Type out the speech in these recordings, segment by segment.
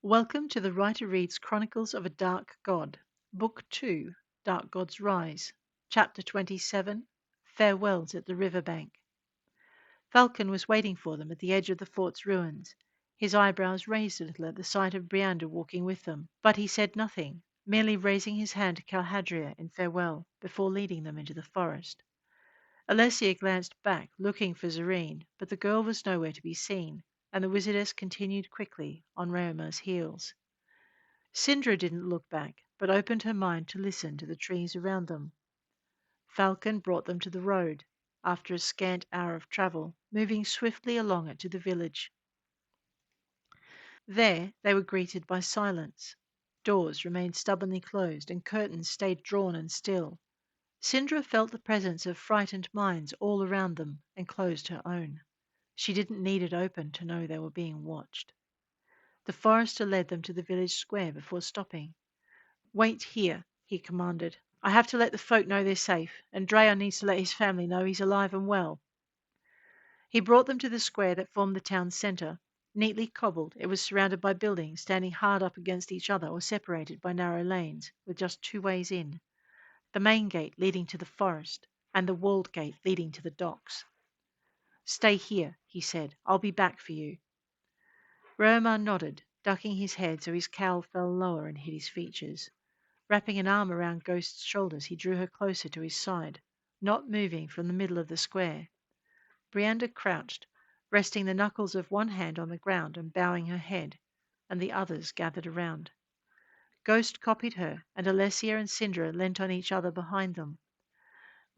Welcome to the Writer Reads Chronicles of a Dark God, Book 2, Dark God's Rise, Chapter 27, Farewells at the Riverbank. Falcon was waiting for them at the edge of the fort's ruins, his eyebrows raised a little at the sight of Brianda walking with them, but he said nothing, merely raising his hand to Calhadria in farewell before leading them into the forest. Alessia glanced back, looking for Zarine, but the girl was nowhere to be seen, and the wizardess continued quickly on Raomar's heels. Sindra didn't look back, but opened her mind to listen to the trees around them. Falcon brought them to the road, after a scant hour of travel, moving swiftly along it to the village. There they were greeted by silence. Doors remained stubbornly closed, and curtains stayed drawn and still. Sindra felt the presence of frightened minds all around them, and closed her own. She didn't need it open to know they were being watched. The forester led them to the village square before stopping. "Wait here," he commanded. "I have to let the folk know they're safe, and Drayon needs to let his family know he's alive and well." He brought them to the square that formed the town's centre. Neatly cobbled, it was surrounded by buildings standing hard up against each other or separated by narrow lanes, with just two ways in: the main gate leading to the forest, and the walled gate leading to the docks. "Stay here," he said. "I'll be back for you." Raomar nodded, ducking his head so his cowl fell lower and hid his features. Wrapping an arm around Ghost's shoulders, he drew her closer to his side, not moving from the middle of the square. Brianda crouched, resting the knuckles of one hand on the ground and bowing her head, and the others gathered around. Ghost copied her, and Alessia and Sindra leant on each other behind them.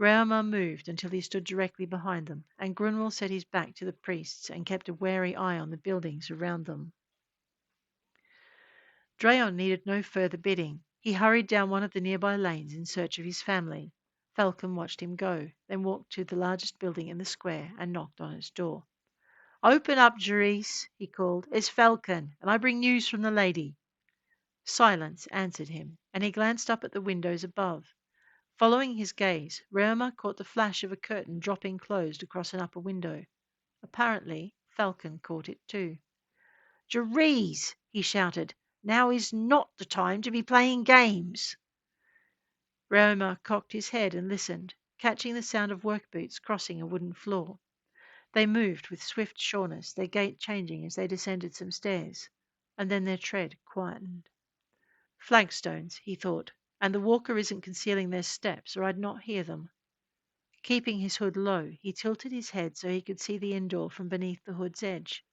Raomar moved until he stood directly behind them, and Grunwald set his back to the priests and kept a wary eye on the buildings around them. Drayon needed no further bidding. He hurried down one of the nearby lanes in search of his family. Falcon watched him go, then walked to the largest building in the square and knocked on its door. "Open up, Jerice," he called. "It's Falcon, and I bring news from the lady." Silence answered him, and he glanced up at the windows above. Following his gaze, Raomar caught the flash of a curtain dropping closed across an upper window. Apparently, Falcon caught it too. "Jerice!" he shouted. "Now is not the time to be playing games." Raomar cocked his head and listened, catching the sound of work boots crossing a wooden floor. They moved with swift sureness, their gait changing as they descended some stairs, and then their tread quietened. Flagstones, he thought, and the walker isn't concealing their steps, or I'd not hear them. Keeping his hood low, he tilted his head so he could see the inn door from beneath the hood's edge.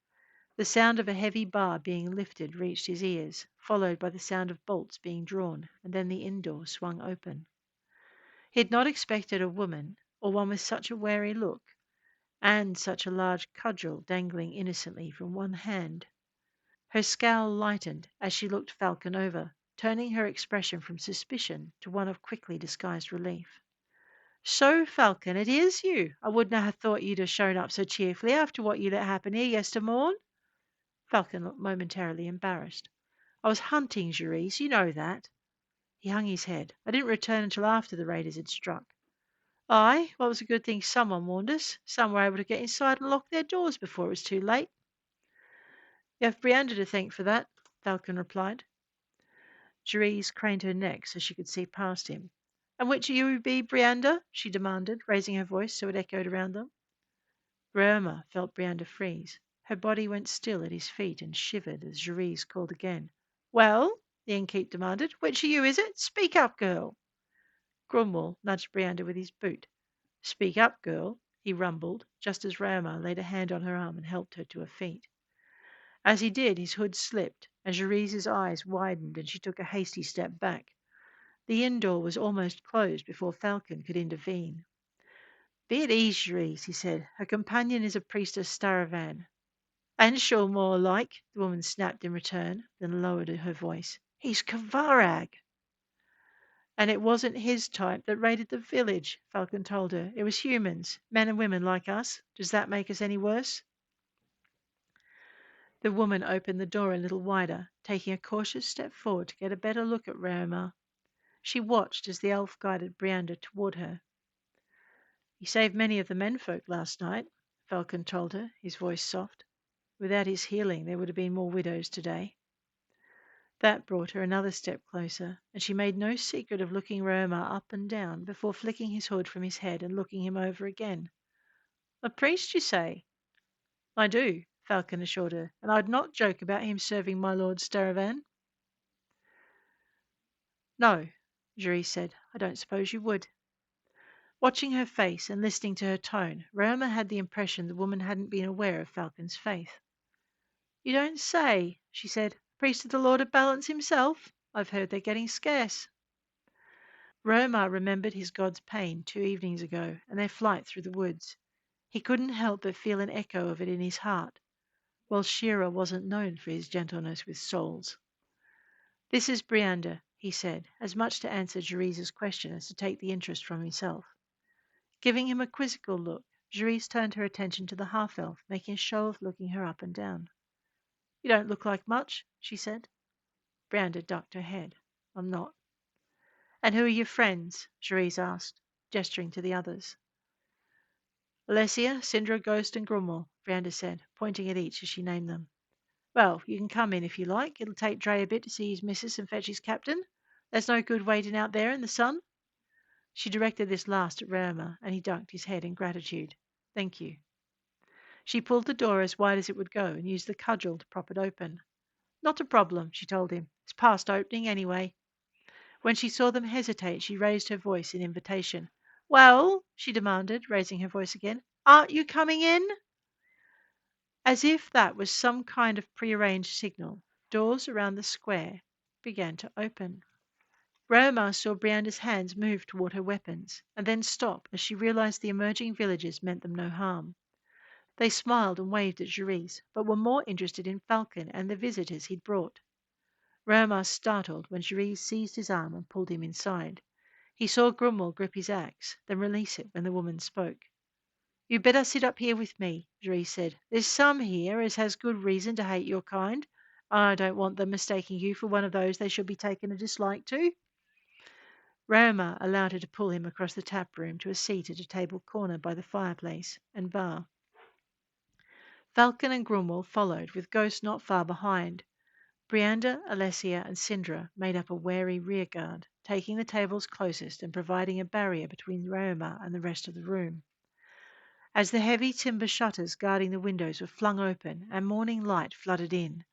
The sound of a heavy bar being lifted reached his ears, followed by the sound of bolts being drawn, and then the inn door swung open. He had not expected a woman, or one with such a wary look, and such a large cudgel dangling innocently from one hand. Her scowl lightened as she looked Falcon over, turning her expression from suspicion to one of quickly disguised relief. "So, Falcon, it is you. I wouldna ha' thought you'd ha' shown up so cheerfully after what you let happen here yestermorn." Falcon looked momentarily embarrassed. "I was hunting, Jerice, you know that." He hung his head. "I didn't return until after the raiders had struck." "Aye, well, it was a good thing someone warned us. Some were able to get inside and lock their doors before it was too late." "You have Brianda to thank for that," Falcon replied. Jerice craned her neck so she could see past him. "And which of you be Brianda?" she demanded, raising her voice so it echoed around them. Raomar felt Brianda freeze. Her body went still at his feet and shivered as Jerice called again. "Well?" the innkeep demanded. "Which of you is it? Speak up, girl." Grunwald nudged Brianda with his boot. "Speak up, girl," he rumbled, just as Raomar laid a hand on her arm and helped her to her feet. As he did, his hood slipped, and Jerise's eyes widened, and she took a hasty step back. The inn door was almost closed before Falcon could intervene. "Be at ease, Jerice," he said. "Her companion is a priestess Staravan." "And she'll more like," the woman snapped in return, then lowered her voice. "He's Kavarag." "And it wasn't his type that raided the village," Falcon told her. "It was humans, men and women like us. Does that make us any worse?" The woman opened the door a little wider, taking a cautious step forward to get a better look at Raomar. She watched as the elf guided Brianda toward her. "He saved many of the menfolk last night," Falcon told her, his voice soft. "Without his healing there would have been more widows today." That brought her another step closer, and she made no secret of looking Raomar up and down before flicking his hood from his head and looking him over again. A priest, you say? I do, Falcon assured her, and I'd not joke about him serving my lord Staravan. No, Jury said, I don't suppose you would. Watching her face and listening to her tone, Raomar had the impression the woman hadn't been aware of Falcon's faith. You don't say, she said. Priest of the Lord of Balance himself? I've heard they're getting scarce. Raomar remembered his god's pain 2 evenings ago and their flight through the woods. He couldn't help but feel an echo of it in his heart, while Shira wasn't known for his gentleness with souls. This is Brianda, he said, as much to answer Jerise's question as to take the interest from himself. Giving him a quizzical look, Jerise turned her attention to the half-elf, making a show of looking her up and down. You don't look like much, she said. Brianda ducked her head. I'm not. And who are your friends? Jerise asked, gesturing to the others. Alessia, Sindra, Ghost, and Grummel, Brianda said, pointing at each as she named them. Well, you can come in if you like. It'll take Dre a bit to see his missus and fetch his captain. There's no good waiting out there in the sun. She directed this last at Raomar, and he ducked his head in gratitude. Thank you. She pulled the door as wide as it would go and used the cudgel to prop it open. Not a problem, she told him. It's past opening anyway. When she saw them hesitate, she raised her voice in invitation. Well, she demanded, raising her voice again, aren't you coming in? As if that was some kind of prearranged signal, doors around the square began to open. Raomar saw Brianda's hands move toward her weapons, and then stop as she realized the emerging villagers meant them no harm. They smiled and waved at Jerise, but were more interested in Falcon and the visitors he'd brought. Raomar startled when Jerise seized his arm and pulled him inside. He saw Grummel grip his axe, then release it when the woman spoke. "You'd better sit up here with me," Jerise said. "There's some here as has good reason to hate your kind. I don't want them mistaking you for one of those they should be taking a dislike to." Raomar allowed her to pull him across the tap room to a seat at a table corner by the fireplace and bar. Falcon and Grummel followed, with Ghost not far behind. Brianda, Alessia, and Sindra made up a wary rearguard, taking the tables closest and providing a barrier between Raomar and the rest of the room. As the heavy timber shutters guarding the windows were flung open and morning light flooded in,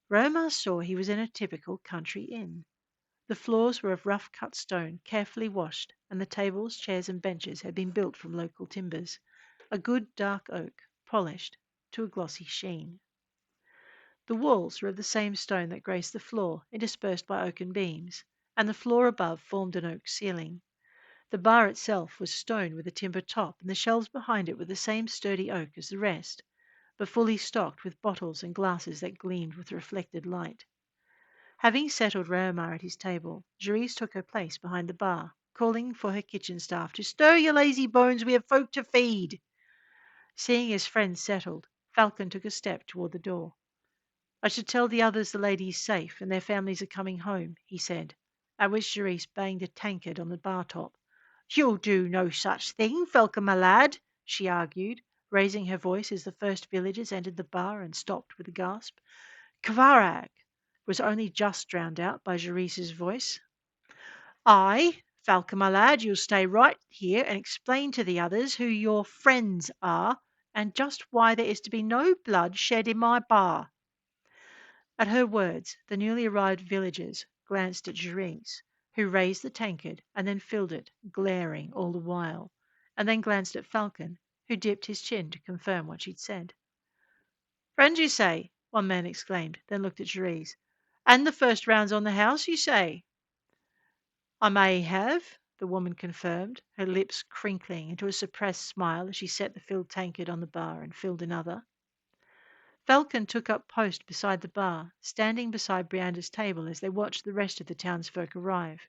Raomar saw he was in a typical country inn. The floors were of rough-cut stone, carefully washed, and the tables, chairs, and benches had been built from local timbers, a good dark oak, polished to a glossy sheen. The walls were of the same stone that graced the floor, interspersed by oaken beams, and the floor above formed an oak ceiling. The bar itself was stone with a timber top, and the shelves behind it were the same sturdy oak as the rest, but fully stocked with bottles and glasses that gleamed with reflected light. Having settled Raomar at his table, Jerise took her place behind the bar, calling for her kitchen staff to stir your lazy bones, we have folk to feed. Seeing his friend settled, Falcon took a step toward the door. I should tell the others the lady is safe and their families are coming home, he said, at which Jerise banged a tankard on the bar top. You'll do no such thing, Falcon, my lad, she argued, raising her voice as the first villagers entered the bar and stopped with a gasp. Kvarag was only just drowned out by Jerise's voice. I, Falcon, my lad, you'll stay right here and explain to the others who your friends are and just why there is to be no blood shed in my bar. At her words, the newly arrived villagers glanced at Jerise, who raised the tankard and then filled it, glaring all the while, and then glanced at Falcon, who dipped his chin to confirm what she'd said. Friends, you say? One man exclaimed, then looked at Jerise. And the first rounds on the house, you say? I may have, the woman confirmed, her lips crinkling into a suppressed smile as she set the filled tankard on the bar and filled another. Falcon took up post beside the bar, standing beside Brianda's table as they watched the rest of the townsfolk arrive.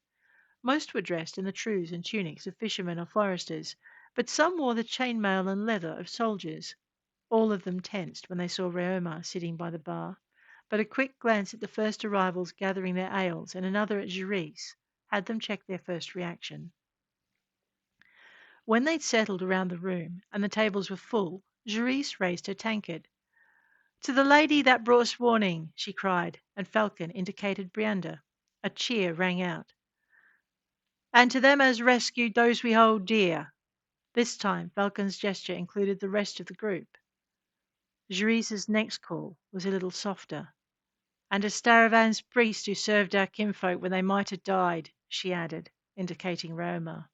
Most were dressed in the trews and tunics of fishermen or foresters, but some wore the chainmail and leather of soldiers. All of them tensed when they saw Raomar sitting by the bar, but a quick glance at the first arrivals gathering their ales and another at Jerise had them check their first reaction. When they'd settled around the room and the tables were full, Jerise raised her tankard. To the lady that brought us warning, she cried, and Falcon indicated Brianda. A cheer rang out. And to them as rescued those we hold dear. This time Falcon's gesture included the rest of the group. Jerisa's next call was a little softer. And a Staravan's priest who served our kinfolk when they might have died, she added, indicating Raomar.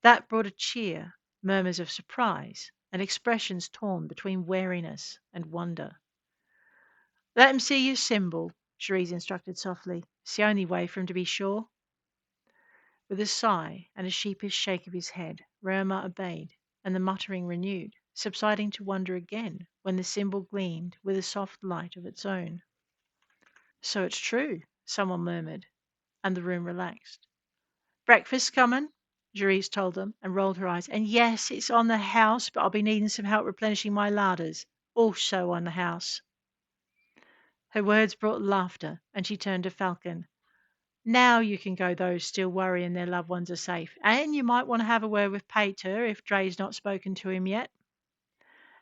That brought a cheer, murmurs of surprise, and expressions torn between wariness and wonder. Let him see your symbol, Cherise instructed softly. It's the only way for him to be sure. With a sigh and a sheepish shake of his head, Raomar obeyed, and the muttering renewed, subsiding to wonder again when the symbol gleamed with a soft light of its own. So it's true, someone murmured, and the room relaxed. Breakfast coming, Cherise told them, and rolled her eyes. And yes, it's on the house, but I'll be needing some help replenishing my larders. Also on the house. Her words brought laughter, and she turned to Falcon. Now you can go those still worrying their loved ones are safe. And you might want to have a word with Pater if Dre's not spoken to him yet.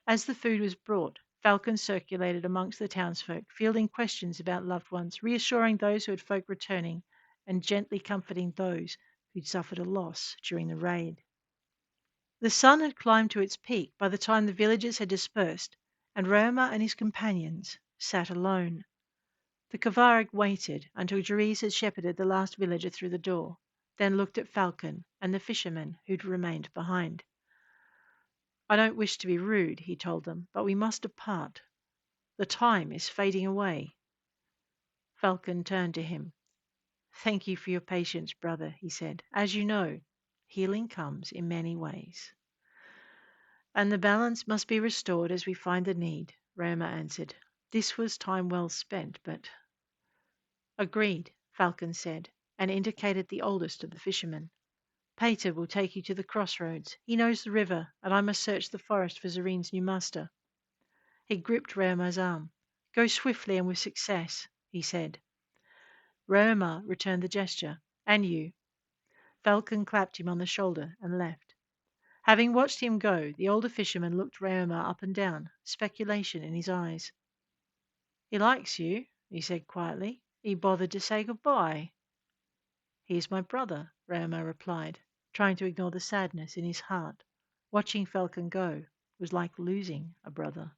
As the food was brought, Falcon circulated amongst the townsfolk, fielding questions about loved ones, reassuring those who had folk returning, and gently comforting those who'd suffered a loss during the raid. The sun had climbed to its peak by the time the villagers had dispersed, and Raomar and his companions sat alone. The Kavarag waited until Jerise had shepherded the last villager through the door, then looked at Falcon and the fishermen who'd remained behind. I don't wish to be rude, he told them, but we must depart. The time is fading away. Falcon turned to him. Thank you for your patience, brother, he said. As you know, healing comes in many ways. And the balance must be restored as we find the need, Raomar answered. This was time well spent, but agreed, Falcon said, and indicated the oldest of the fishermen. Pater will take you to the crossroads. He knows the river, and I must search the forest for Zarine's new master. He gripped Raomar's arm. Go swiftly and with success, he said. Raomar returned the gesture. And you. Falcon clapped him on the shoulder and left. Having watched him go, the older fisherman looked Raomar up and down, speculation in his eyes. He likes you, he said quietly. He bothered to say goodbye. He is my brother, Raomar replied, trying to ignore the sadness in his heart. Watching Falcon go was like losing a brother.